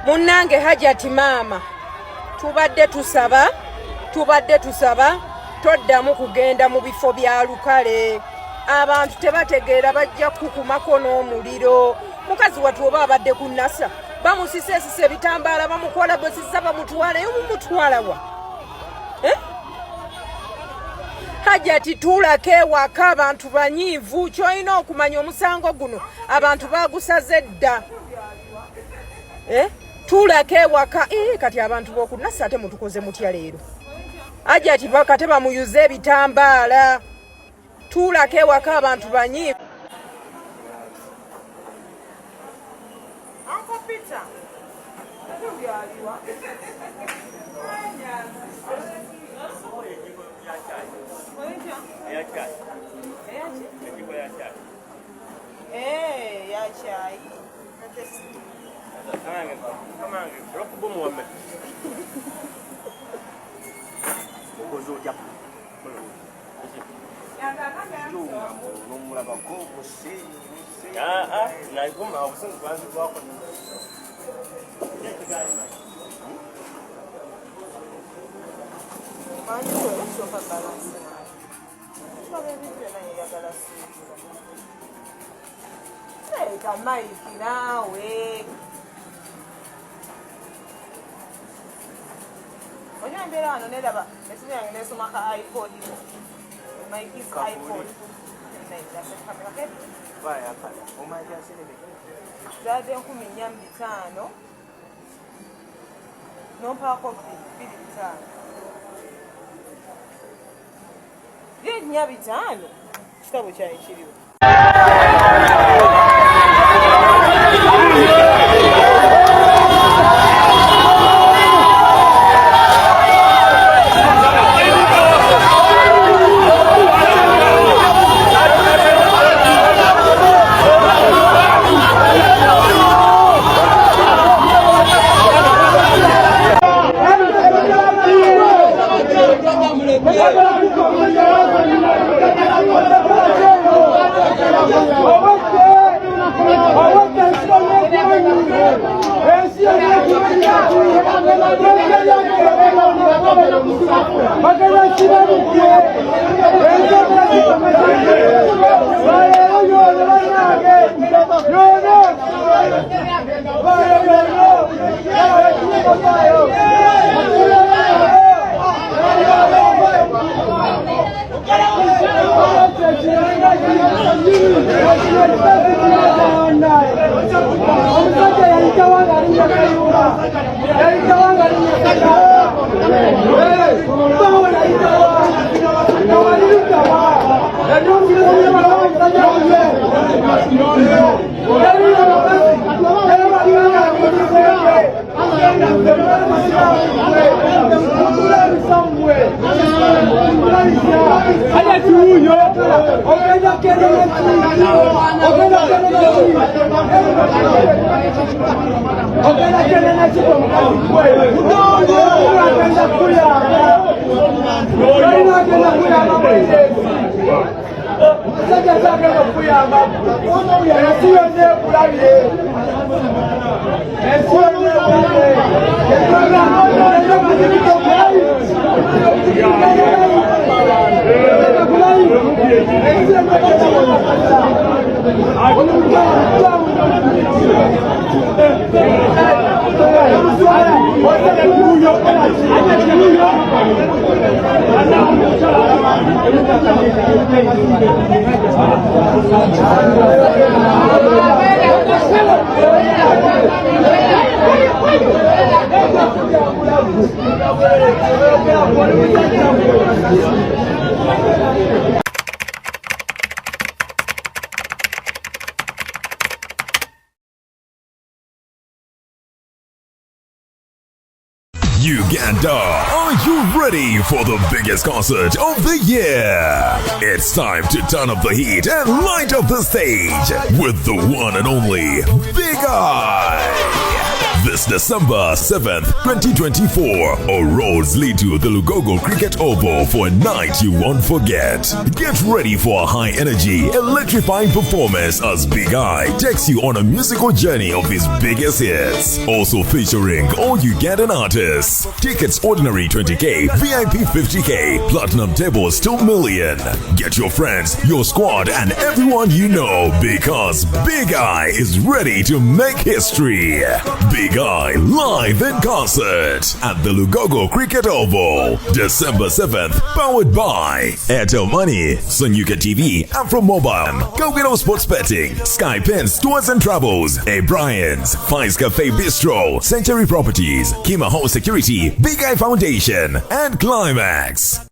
Munnange Hajati maama tubadde tusaba toddamu kugenda mu bifo bya lukale. Abantu tebategeera bajja kukumako n'omuliro. Mukazi watu oba abadde ku nasa bamusisesise bitambaala bamukola bwesisa bamutwala mumutwala wa Hajati tulako ewaka abantu banyiivu kyolina okumanya omusango guno abantu bagusaze dda tulako ewaka kati abantu b'okunasa ate mutukoze mutya leero Hajati bakate bamuyuze ebitambaala tulako ewaka abantu banyiivu. Uganda, are you ready for the biggest concert of the year? It's time to turn up the heat and light up the stage with the one and only Big Eye. This It's December 7th, 2024. All roads lead to the Lugogo Cricket Oval for a night you won't forget. Get ready for a high-energy, electrifying performance as Big Eye takes you on a musical journey of his biggest hits. Also featuring all Ugandan artists. Tickets ordinary 20k, VIP 50k, platinum tables 2 million. Get your friends, your squad, and everyone you know because Big Eye is ready to make history. Big Eye live in concert at the Lugogo Cricket Oval, December 7th, powered by Airtel Money, Sonyuka TV, Afro Mobile, Go Sports Betting, Sky Pens Tours and Travels, Brian's, Fines Cafe Bistro, Century Properties, Kima Home Security, Big Eye Foundation, and Climax.